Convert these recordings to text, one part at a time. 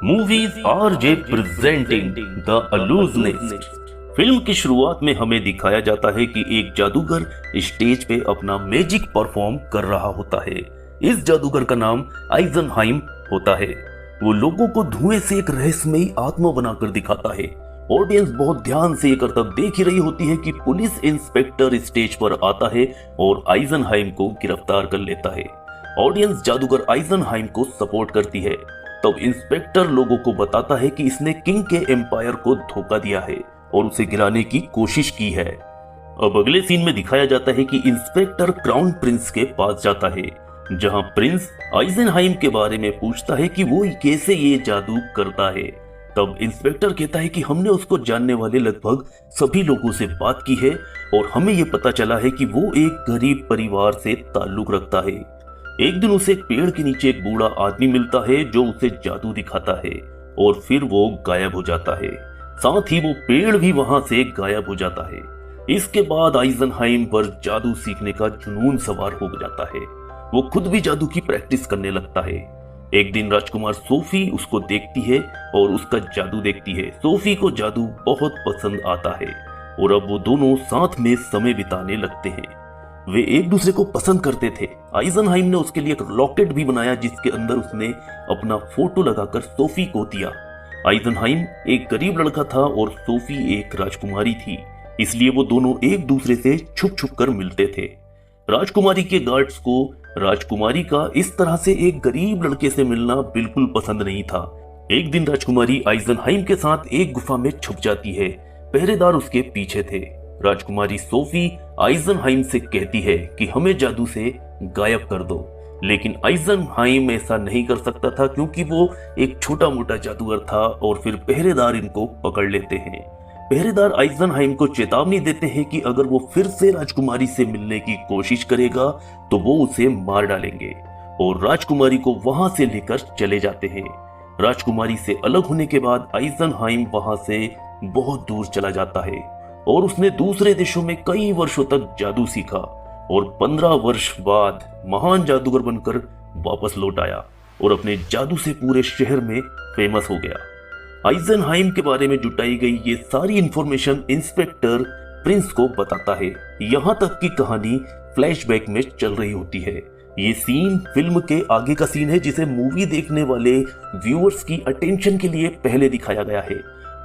Movies RJ presenting the illusionist. Film की शुरुआत में हमें दिखाया जाता है कि एक जादूगर स्टेज पे अपना मैजिक परफॉर्म कर रहा होता है। इस जादूगर का नाम आइजनहाइम होता है। वो लोगों को धुएं से एक रहस्यमयी आत्मा बनाकर दिखाता है। ऑडियंस बहुत ध्यान से ये करतब देख ही रही होती है कि पुलिस इंस्पेक्टर स्टेज पर आता है और आइजनहाइम को गिरफ्तार कर लेता है। ऑडियंस जादूगर आइजनहाइम को सपोर्ट करती है। तब इंस्पेक्टर लोगों को बताता है कि इसने किंग के एम्पायर को धोखा दिया है और उसे गिराने की कोशिश की है। अब अगले सीन में दिखाया जाता है कि इंस्पेक्टर क्राउन प्रिंस के पास जाता है, जहां प्रिंस आइजनहाइम के बारे में पूछता है कि वो कैसे ये जादू करता है। तब इंस्पेक्टर कहता है कि हमने उसको जानने वाले लगभग सभी लोगों से बात की है और हमें ये पता चला है कि वो एक गरीब परिवार से ताल्लुक रखता है। एक दिन उसे एक पेड़ के नीचे एक बूढ़ा आदमी मिलता है जो उसे जादू दिखाता है और फिर वो गायब हो जाता है। साथ ही वो पेड़ भी वहां से गायब हो जाता है। इसके बाद आइजनहाइम पर जादू सीखने का जुनून सवार हो जाता है। वो खुद भी जादू की प्रैक्टिस करने लगता है। एक दिन राजकुमार सोफी उसको देखती है और उसका जादू देखती है। सोफी को जादू बहुत पसंद आता है और अब वो दोनों साथ में समय बिताने लगते हैं। वे एक दूसरे को पसंद करते थे। आइजनहाइम ने उसके लिए एक लॉकेट भी बनाया जिसके अंदर उसने अपना फोटो लगाकर सोफी को दिया। आइजनहाइम एक गरीब लड़का था और सोफी एक राजकुमारी थी, इसलिए वो दोनों एक दूसरे से छुप छुप कर मिलते थे। राजकुमारी के गार्ड्स को राजकुमारी का इस तरह से एक गरीब लड़के से मिलना बिल्कुल पसंद नहीं था। एक दिन राजकुमारी आइजनहाइम के साथ एक गुफा में छुप जाती है। पहरेदार उसके पीछे थे। राजकुमारी सोफी आइजनहाइम से कहती है कि हमें जादू से गायब कर दो, लेकिन आइजनहाइम ऐसा नहीं कर सकता था क्योंकि वो एक छोटा मोटा जादूगर था और फिर पहरेदार इनको पकड़ लेते हैं। पहरेदार आइजनहाइम को चेतावनी देते हैं कि अगर वो फिर से राजकुमारी से मिलने की कोशिश करेगा तो वो उसे मार डालेंगे और राजकुमारी को वहां से लेकर चले जाते हैं। राजकुमारी से अलग होने के बाद आइजनहाइम वहां से बहुत दूर चला जाता है और उसने दूसरे देशों में कई वर्षों तक जादू सीखा और 15 वर्ष बाद महान जादूगर बनकर वापस लौट आया और अपने जादू से पूरे शहर में फेमस हो गया। आइजनहाइम के बारे में जुटाई गई ये सारी इंफॉर्मेशन इंस्पेक्टर प्रिंस को बताता है। यहाँ तक की कहानी फ्लैशबैक में चल रही होती है। ये सीन फिल्म के आगे का सीन है जिसे मूवी देखने वाले व्यूअर्स की अटेंशन के लिए पहले दिखाया गया है।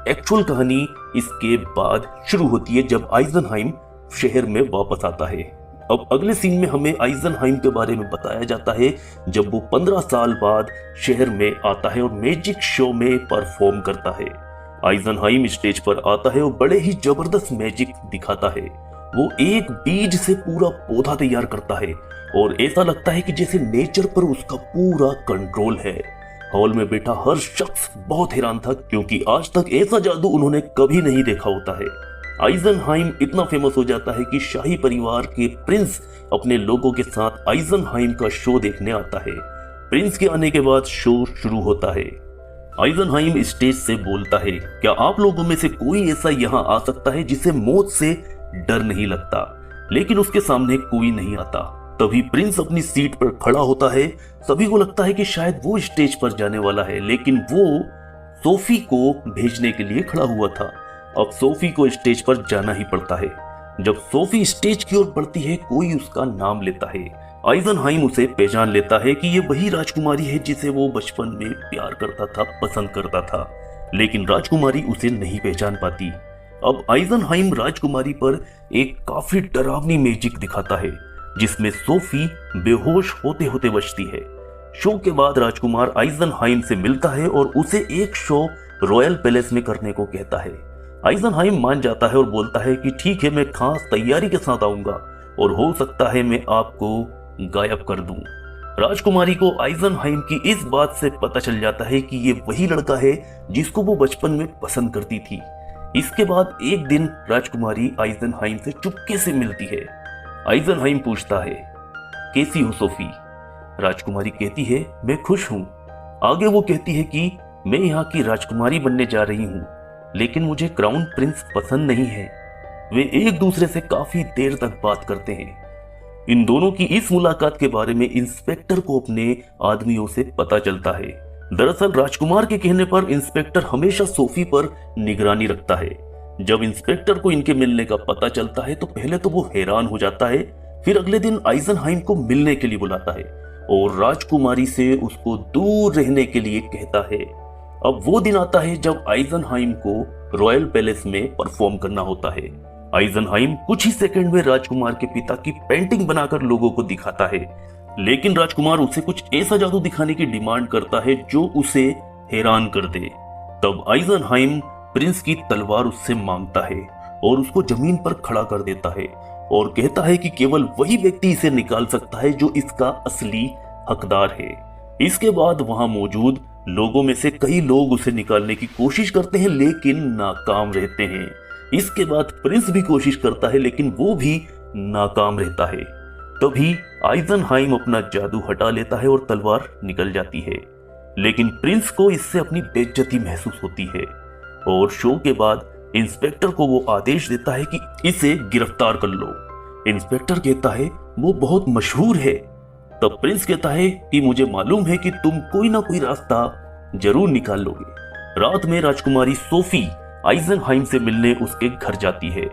एक्चुअल कहानी इसके बाद शुरू होती है जब आइजनहाइम शहर में वापस आता है। अब अगले सीन में हमें आइजनहाइम के बारे में बताया जाता है जब वो 15 साल बाद शहर में आता है और मैजिक शो में परफॉर्म करता है। आइजनहाइम स्टेज पर आता है और बड़े ही जबरदस्त मैजिक दिखाता है। वो एक बीज से पूरा पौधा तैयार करता है और ऐसा लगता है कि जैसे नेचर पर उसका पूरा कंट्रोल है। हॉल में बैठा हर शख्स बहुत हैरान था क्योंकि आज तक ऐसा जादू उन्होंने कभी नहीं देखा होता है। आइजनहाइम इतना फेमस हो जाता है कि शाही परिवार के प्रिंस अपने लोगों के साथ आइजनहाइम का शो देखने आता है। प्रिंस के आने के बाद शो शुरू होता है। आइजनहाइम स्टेज से बोलता है, क्या आप लोगों में से कोई ऐसा यहाँ आ सकता है जिसे मौत से डर नहीं लगता? लेकिन उसके सामने कोई नहीं आता। तभी प्रिंस अपनी सीट पर खड़ा होता है। सभी को लगता है कि शायद वो स्टेज पर जाने वाला है, लेकिन वो सोफी को भेजने के लिए खड़ा हुआ था। अब सोफी को स्टेज पर जाना ही पड़ता है। जब सोफी स्टेज की ओर बढ़ती है कोई उसका नाम लेता है। आइजनहाइम उसे पहचान लेता है कि ये वही राजकुमारी है जिसे वो बचपन में प्यार करता था, पसंद करता था, लेकिन राजकुमारी उसे नहीं पहचान पाती। अब आइजनहाइम राजकुमारी पर एक काफी डरावनी मैजिक दिखाता है जिसमें सोफी बेहोश होते होते बचती है। शो के बाद राजकुमार आइजनहाइम से मिलता है और उसे एक शो रॉयल पैलेस में करने को कहता है। आइजनहाइम मान जाता है और बोलता है कि ठीक है, मैं खास तैयारी के साथ आऊंगा और हो सकता है मैं आपको गायब कर दूं। राजकुमारी को आइजनहाइम की इस बात से पता चल जाता है कि ये वही लड़का है जिसको वो बचपन में पसंद करती थी। इसके बाद एक दिन राजकुमारी आइजनहाइम से चुपके से मिलती है। आइजनहाइम पूछता है, कैसी हो सोफी? राजकुमारी कहती है, मैं खुश हूं। आगे वो कहती है कि मैं यहाँ की राजकुमारी बनने जा रही हूँ, लेकिन मुझे क्राउन प्रिंस पसंद नहीं है। वे एक दूसरे से काफी देर तक बात करते हैं। इन दोनों की इस मुलाकात के बारे में इंस्पेक्टर को अपने आदमियों से पता चलता है। दरअसल राजकुमार के कहने पर इंस्पेक्टर हमेशा सोफी पर निगरानी रखता है। जब इंस्पेक्टर को इनके मिलने का पता चलता है तो पहले तो वो हैरान हो जाता है, फिर अगले दिन आइजनहाइम को मिलने के लिए बुलाता है और राजकुमारी से उसको दूर रहने के लिए कहता है। अब वो दिन आता है जब आइजनहाइम को रॉयल पैलेस में परफॉर्म करना होता है। आइजनहाइम कुछ ही सेकंड में राजकुमार के पिता की पेंटिंग बनाकर लोगों को दिखाता है, लेकिन राजकुमार उसे कुछ ऐसा जादू दिखाने की डिमांड करता है जो उसे हैरान कर दे। तब आइजनहाइम प्रिंस की तलवार उससे मांगता है और उसको जमीन पर खड़ा कर देता है और कहता है कि केवल वही व्यक्ति इसे निकाल सकता है जो इसका असली हकदार है। इसके बाद वहां मौजूद लोगों में से कई लोग उसे निकालने की कोशिश करते हैं लेकिन नाकाम रहते हैं। इसके बाद प्रिंस भी कोशिश करता है लेकिन वो भी नाकाम रहता है। तभी आइजनहाइम अपना जादू हटा लेता है और तलवार निकल जाती है, लेकिन प्रिंस को इससे अपनी बेइज्जती महसूस होती है और शो के बाद इंस्पेक्टर को वो आदेश देता है कि इसे गिरफ्तार कर लो। इंस्पेक्टर कहता है वो बहुत मशहूर है। तब प्रिंस कहता है कि मुझे मालूम है कि तुम कोई ना कोई रास्ता जरूर निकाल लोगे। रात में राजकुमारी सोफी आइजनहाइम से मिलने उसके घर जाती है।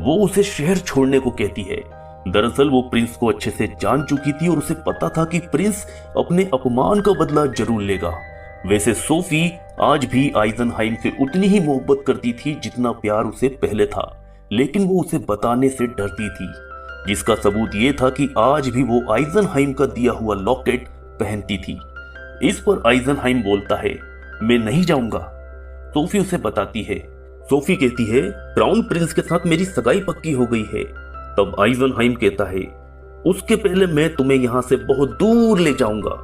वो उसे शहर छोड़ने को कहती है। दरअसल वो प्रिंस को अच्छे से जान चुकी थी और उसे पता था कि प्रिंस अपने अपमान का बदला जरूर लेगा। वैसे सोफी आज भी आइजनहाइम से उतनी ही मोहब्बत करती थी जितना प्यार उसे पहले था, लेकिन वो उसे बताने से डरती थी, जिसका सबूत ये था कि आज भी वो आइजनहाइम का दिया हुआ लॉकेट पहनती थी। इस पर आइजनहाइम बोलता है, मैं नहीं जाऊंगा। सोफी उसे बताती है। सोफी कहती है, क्राउन प्रिंस के साथ मेरी सगाई पक्की हो गई है। तब आइजनहाइम कहता है, उसके पहले मैं तुम्हें यहां से बहुत दूर ले जाऊंगा।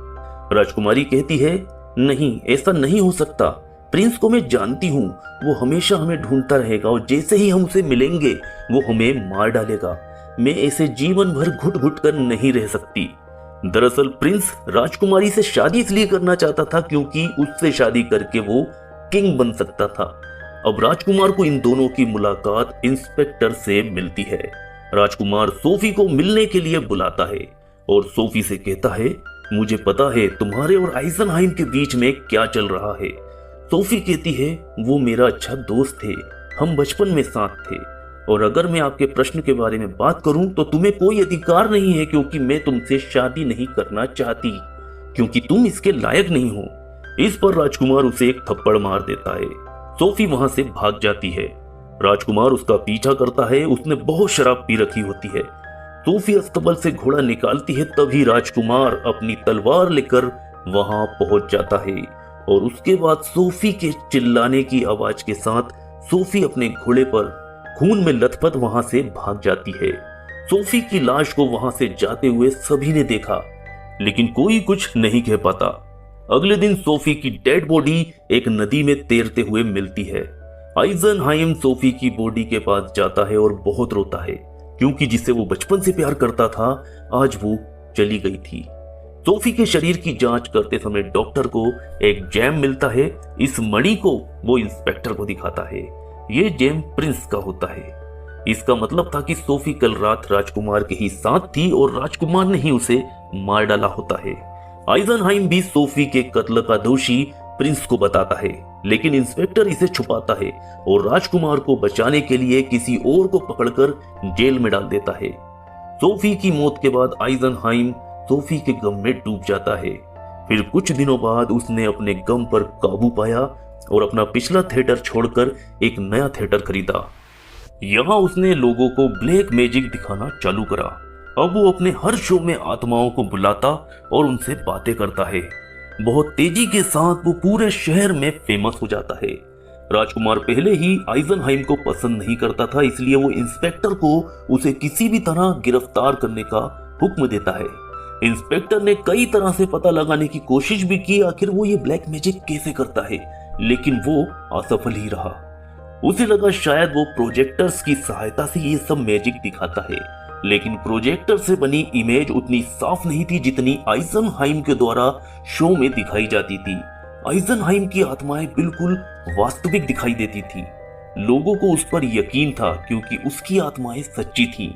राजकुमारी कहती है, नहीं, ऐसा नहीं हो सकता। प्रिंस को मैं जानती हूँ, वो हमेशा हमें ढूंढता रहेगा और जैसे ही हम उसे मिलेंगे वो हमें मार डालेगा। मैं ऐसे जीवन भर घुट घुट कर नहीं रह सकती। दरअसल प्रिंस राजकुमारी से शादी इसलिए करना चाहता था क्योंकि उससे शादी करके वो किंग बन सकता था। अब राजकुमार को इन दोनों की मुलाकात इंस्पेक्टर से मिलती है। राजकुमार सोफी को मिलने के लिए बुलाता है और सोफी से कहता है, मुझे पता है तुम्हारे और आइजनहाइम के बीच में क्या चल रहा है। सोफी कहती है, वो मेरा अच्छा दोस्त थे, हम बचपन में साथ थे और अगर मैं आपके प्रश्न के बारे में बात करूं तो तुम्हें कोई अधिकार नहीं है क्योंकि मैं तुमसे शादी नहीं करना चाहती, क्योंकि तुम इसके लायक नहीं हो। इस पर राजकुमार उसे एक थप्पड़ मार देता है। सोफी वहां से भाग जाती है। राजकुमार उसका पीछा करता है। उसने बहुत शराब पी रखी होती है। सोफी अस्तबल से घोड़ा निकालती है, तभी राजकुमार अपनी तलवार लेकर वहां पहुंच जाता है और उसके बाद सोफी के चिल्लाने की आवाज के साथ सोफी अपने घोड़े पर खून में लथपथ वहां से भाग जाती है। सोफी की लाश को वहां से जाते हुए सभी ने देखा, लेकिन कोई कुछ नहीं कह पाता। अगले दिन सोफी की डेड बॉडी एक नदी में तैरते हुए मिलती है। आइजनहाइम सोफी की बॉडी के पास जाता है और बहुत रोता है क्योंकि जिसे वो बचपन से प्यार करता था आज वो चली गई थी। सोफी के शरीर की जांच करते समय डॉक्टर को एक जेम मिलता है। इस मणि को वो इंस्पेक्टर को दिखाता है। ये जेम प्रिंस का होता है। इसका मतलब था कि सोफी कल रात राजकुमार के ही साथ थी और राजकुमार ने ही उसे मार डाला होता है। आइजनहाइम भी सोफी के कत्ल का दोषी प्रिंस को बताता है, लेकिन इंस्पेक्टर इसे छुपाता है और राजकुमार को बचाने के लिए किसी और को पकड़कर जेल में डाल देता है। सोफी की मौत के बाद आइजनहाइम सोफी के गम में डूब जाता है। फिर कुछ दिनों बाद उसने अपने गम पर काबू पाया और अपना पिछला थिएटर छोड़कर एक नया थिएटर खरीदा। यहाँ उसने लोगों को ब्लैक मैजिक दिखाना चालू करा। अब वो अपने हर शो में आत्माओं को बुलाता और उनसे बातें करता है। बहुत तेजी के साथ वो पूरे शहर में फेमस हो जाता है। राजकुमार पहले ही आइजनहाइम को पसंद नहीं करता था, इसलिए वो इंस्पेक्टर को उसे किसी भी तरह गिरफ्तार करने का हुक्म देता है। इंस्पेक्टर ने कई तरह से पता लगाने की कोशिश भी की आखिर वो ये ब्लैक मैजिक कैसे करता है, लेकिन वो असफल ही रहा। उसे लगा शायद वो प्रोजेक्टर्स की सहायता से ये सब मैजिक दिखाता है, लेकिन प्रोजेक्टर से बनी इमेज उतनी साफ नहीं थी जितनी आइजनहाइम के द्वारा शो में दिखाई जाती थी। आइजनहाइम की आत्माएं बिल्कुल वास्तविक दिखाई देती थी। लोगों को उस पर यकीन था क्योंकि उसकी आत्माएं सच्ची थीं।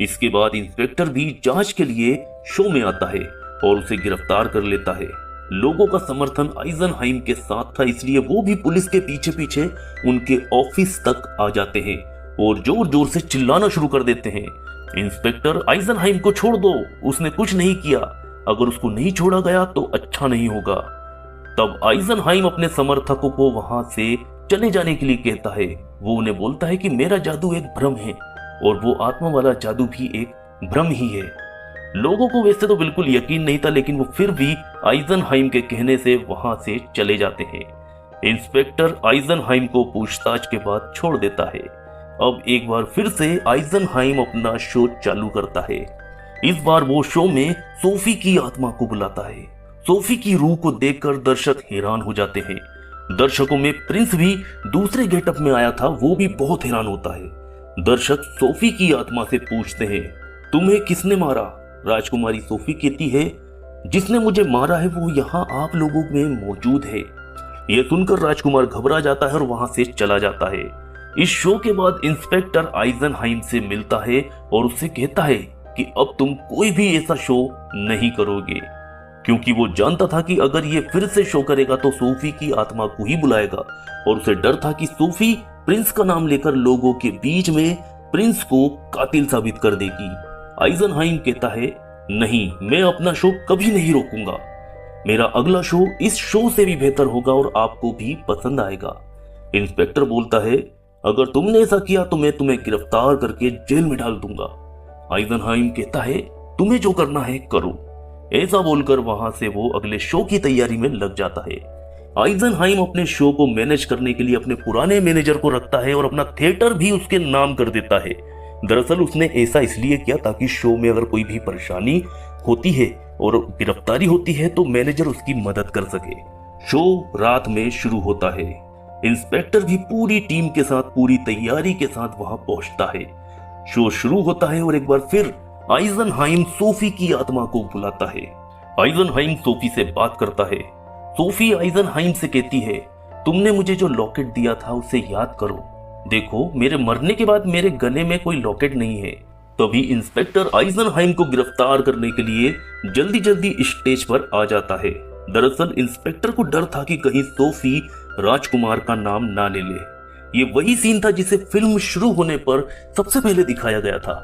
इसके बाद इंस्पेक्टर भी जांच के लिए शो में आता है और उसे गिरफ्तार कर लेता है। लोगों का समर्थन आइजनहाइम के साथ था, इसलिए वो भी पुलिस के पीछे पीछे उनके ऑफिस तक आ जाते हैं और जोर जोर से चिल्लाना शुरू कर देते हैं, इंस्पेक्टर आइजनहाइम को छोड़ दो, उसने कुछ नहीं किया, अगर उसको नहीं छोड़ा गया तो अच्छा नहीं होगा। तब आइजनहाइम अपने समर्थकों को वहां से चले जाने के लिए कहता है। वो उन्हें बोलता है कि मेरा जादू एक भ्रम है और वो आत्मा वाला जादू भी एक भ्रम ही है। लोगों को वैसे तो बिल्कुल यकीन नहीं था, लेकिन वो फिर भी आइजनहाइम के कहने से वहां से चले जाते हैं। इंस्पेक्टर आइजनहाइम को पूछताछ के बाद छोड़ देता है। अब एक बार फिर से आइजनहाइम अपना शो चालू करता है। इस बार वो शो में सोफी की आत्मा को बुलाता है। सोफी की रूह को देखकर दर्शक हैरान हो जाते हैं। दर्शकों में प्रिंस भी दूसरे गेटअप में आया था, वो भी बहुत हैरान होता है। दर्शक सोफी की आत्मा से पूछते हैं, तुम्हें किसने मारा? राजकुमारी सोफी कहती है, जिसने मुझे मारा है वो यहाँ आप लोगों में मौजूद है। यह सुनकर राजकुमार घबरा जाता है और वहां से चला जाता है। इस शो के बाद इंस्पेक्टर आइजनहाइम से मिलता है और उससे कहता है कि अब तुम कोई भी ऐसा शो नहीं करोगे, क्योंकि वो जानता था कि अगर ये फिर से शो करेगा तो सोफी की आत्मा को ही बुलाएगा और उसे डर था कि सोफी प्रिंस का नाम लेकर लोगों के बीच में प्रिंस को कातिल साबित कर देगी। आइजनहाइम कहता है, नहीं, मैं अपना शो कभी नहीं रोकूंगा, मेरा अगला शो इस शो से भी बेहतर होगा और आपको भी पसंद आएगा। इंस्पेक्टर बोलता है, अगर तुमने ऐसा किया तो मैं तुम्हें गिरफ्तार करके जेल में डाल दूंगा। आइजनहाइम कहता है, तुम्हें जो करना है करो। ऐसा बोलकर वहां से वो अगले शो की तैयारी में लग जाता है। आइजनहाइम अपने शो को मैनेज करने के लिए अपने पुराने मैनेजर को रखता है और अपना थिएटर भी उसके नाम कर देता है। दरअसल उसने ऐसा इसलिए किया ताकि शो में अगर कोई भी परेशानी होती है और गिरफ्तारी होती है तो मैनेजर उसकी मदद कर सके। शो रात में शुरू होता है। इंस्पेक्टर भी पूरी टीम के साथ पूरी तैयारी के साथ वहां पहुंचता है। शो शुरू होता है और एक बार फिर आइजनहाइम सोफी की आत्मा को बुलाता है। आइजनहाइम सोफी से बात करता है। सोफी आइजनहाइम से कहती है, तुमने मुझे जो लॉकेट दिया था उसे याद करो, देखो मेरे मरने के बाद मेरे गले में कोई लॉकेट नहीं है। तभी इंस्पेक्टर आइजनहाइम को गिरफ्तार करने के लिए जल्दी जल्दी स्टेज पर आ जाता है। दरअसल इंस्पेक्टर को डर था कि कहीं सोफी राजकुमार का नाम ना ले ले। ये वही सीन था जिसे फिल्म शुरू होने पर सबसे पहले दिखाया गया था।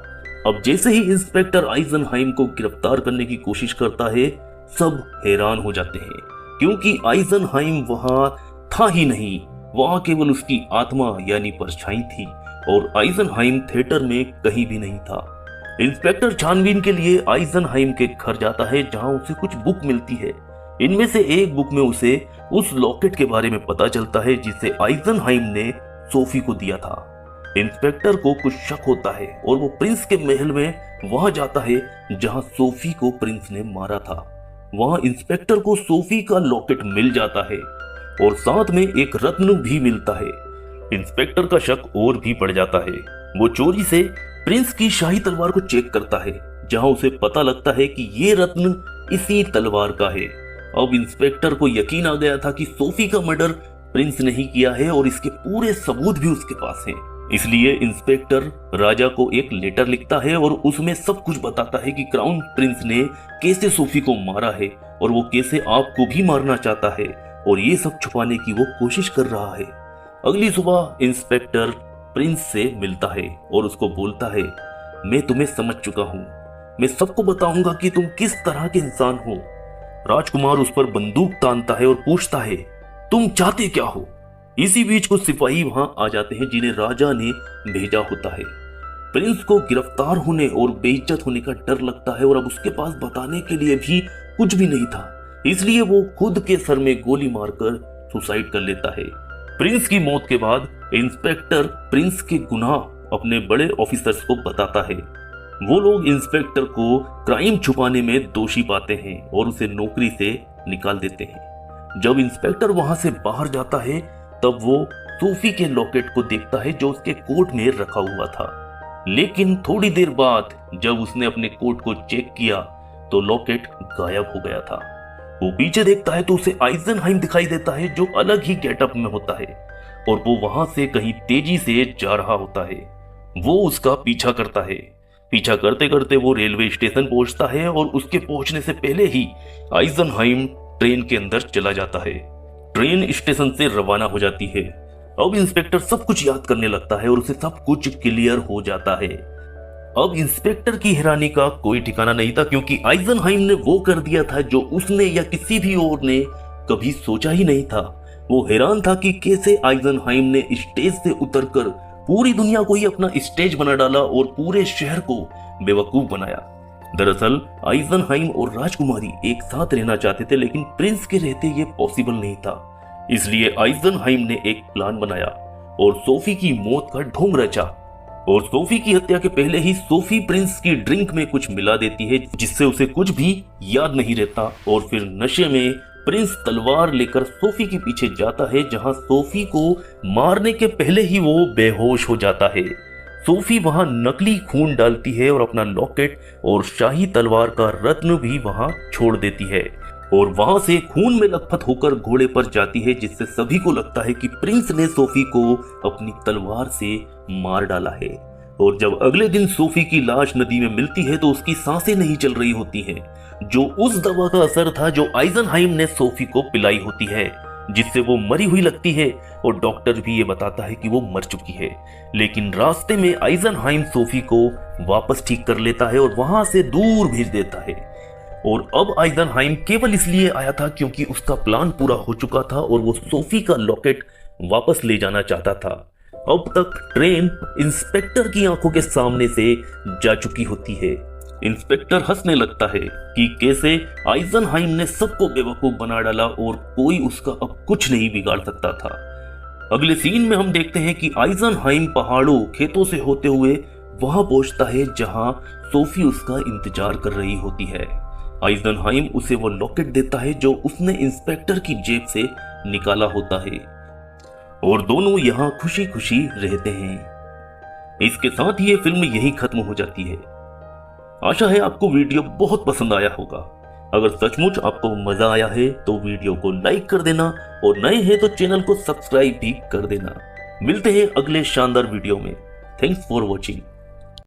अब जैसे ही इंस्पेक्टर आइजनहाइम को गिरफ्तार करने की कोशिश करता है, सब हैरान हो जाते हैं, क्योंकि आइजनहाइम वहां था ही नहीं, वहां केवल उसकी आत्मा यानी परछाई थी और आइजनहाइम थिएटर में कहीं भी नहीं था। इंस्पेक्टर छानबीन के लिए आइजनहाइम के घर जाता है, जहां उसे कुछ बुक मिलती है। इनमें से एक बुक में उसे उस लॉकेट के बारे में पता चलता है जिसे आइजनहाइम ने सोफी को दिया था। इंस्पेक्टर को कुछ शक होता है और वो प्रिंस के महल में वहां जाता है जहां सोफी को प्रिंस ने मारा था। वहां इंस्पेक्टर को सोफी का लॉकेट मिल जाता है और साथ में एक रत्न भी मिलता है। इंस्पेक्टर का शक और भी बढ़ जाता है। वो चोरी से प्रिंस की शाही तलवार को चेक करता है, जहां उसे पता लगता है कि ये रत्न इसी तलवार का है। अब इंस्पेक्टर को यकीन आ गया था कि सोफी का मर्डर प्रिंस ने ही किया है और इसके पूरे सबूत भी उसके पास हैं। इसलिए इंस्पेक्टर राजा को एक लेटर लिखता है और उसमें सब कुछ बताता है कि क्राउन प्रिंस ने कैसे सोफी को मारा है और वो कैसे आपको भी मारना चाहता है और ये सब छुपाने की वो कोशिश कर रहा है। अगली सुबह इंस्पेक्टर प्रिंस से मिलता है और उसको बोलता है, मैं तुम्हें समझ चुका हूँ, मैं सबको बताऊंगा कि तुम किस तरह के इंसान हो। राजकुमार उस पर बंदूक तानता है और पूछता है, तुम चाहते क्या हो? इसी बीच कुछ सिपाही वहां आ जाते हैं जिन्हें राजा ने भेजा होता है। प्रिंस को गिरफ्तार होने और बेइज्जत होने का डर लगता है और अब उसके पास बताने के लिए भी कुछ भी नहीं था, इसलिए वो खुद के सर में गोली मारकर सुसाइड कर लेता है। प्रिंस की मौत के बाद इंस्पेक्टर प्रिंस के गुनाह अपने बड़े ऑफिसर्स को बताता है। वो लोग इंस्पेक्टर को क्राइम छुपाने में दोषी पाते हैं और उसे नौकरी से निकाल देते हैं। जब इंस्पेक्टर वहां से बाहर जाता है तब वो सोफी के लॉकेट को देखता है जो उसके कोट में रखा हुआ था, लेकिन थोड़ी देर बाद जब उसने अपने कोट को चेक किया तो लॉकेट गायब हो गया था। वो पीछे देखता है तो उसे आइजनहाइम दिखाई देता है जो अलग ही गेटअप में होता है और वो वहां से कहीं तेजी से जा रहा होता है। वो उसका पीछा करता है। पीछा करते करते वो रेलवे स्टेशन पहुंचता है और उसके पहुंचने से पहले ही आइजनहाइम ट्रेन के अंदर चला जाता है। ट्रेन स्टेशन से रवाना हो जाती है। अब इंस्पेक्टर सब कुछ याद करने लगता है और उसे सब कुछ क्लियर हो जाता है। अब इंस्पेक्टर की हैरानी का कोई ठिकाना नहीं था, क्योंकि आइजनहाइम ने वो कर दिया था जो उसने या किसी भी और ने कभी सोचा ही नहीं था। वो हैरान था कि कैसे आइजनहाइम ने स्टेज से उतरकर पूरी दुनिया को ही अपना स्टेज बना डाला और पूरे शहर को बेवकूफ बनाया। दरअसल आइजनहाइम और राजकुमारी एक साथ रहना चाहते थे, लेकिन प्रिंस के रहते ये पॉसिबल नहीं था। इसलिए आइजनहाइम ने एक प्लान बनाया और सोफी की मौत का ढोंग रचा। और सोफी की हत्या के पहले ही सोफी प्रिंस की ड्रिंक में कुछ मिला देती है, जिससे उसे कुछ भी याद नहीं रहता। और फिर नशे में प्रिंस तलवार लेकर सोफी के पीछे जाता है, जहां सोफी को मारने के पहले ही वो बेहोश हो जाता है। सोफी वहां नकली खून डालती है और अपना लॉकेट और शाही तलवार का रत्न भी वहां छोड़ देती है और वहां से खून में लथपथ होकर घोड़े पर जाती है, जिससे सभी को लगता है कि प्रिंस ने सोफी को अपनी तलवार से मार डाला है। और जब अगले दिन सोफी की लाश नदी में मिलती है तो उसकी सांसें नहीं चल रही होती हैं, जो उस दवा का असर था जो आइजनहाइम ने सोफी को पिलाई होती है, जिससे वो मरी हुई लगती है। और डॉक्टर भी ये बताता है कि वो मर चुकी है। लेकिन रास्ते में आइजनहाइम सोफी को वापस ठीक कर लेता है और वहां से दूर भेज देता है। और अब आइजनहाइम केवल इसलिए आया था क्योंकि उसका प्लान पूरा हो चुका था और वो सोफी का लॉकेट वापस ले जाना चाहता था। अब तक ट्रेन इंस्पेक्टर की आंखों के सामने से जा चुकी होती है। इंस्पेक्टर हंसने लगता है कि कैसे आइजनहाइम ने सबको बेवकूफ बना डाला और कोई उसका अब कुछ नहीं बिगाड़ सकता था। अगले सीन में हम देखते हैं कि आइजनहाइम पहाड़ों खेतों से होते हुए वहां पहुंचता है जहां सोफी उसका इंतजार कर रही होती है। आइजनहाइम उसे वो लॉकेट देता है जो उसने इंस्पेक्टर की जेब से निकाला होता है और दोनों यहाँ खुशी खुशी रहते हैं। इसके साथ ही ये फिल्म यहीं खत्म हो जाती है। आशा है आपको वीडियो बहुत पसंद आया होगा। अगर सचमुच आपको मजा आया है तो वीडियो को लाइक कर देना और नए हैं तो चैनल को सब्सक्राइब भी कर देना। मिलते हैं अगले शानदार वीडियो में। Thanks for watching.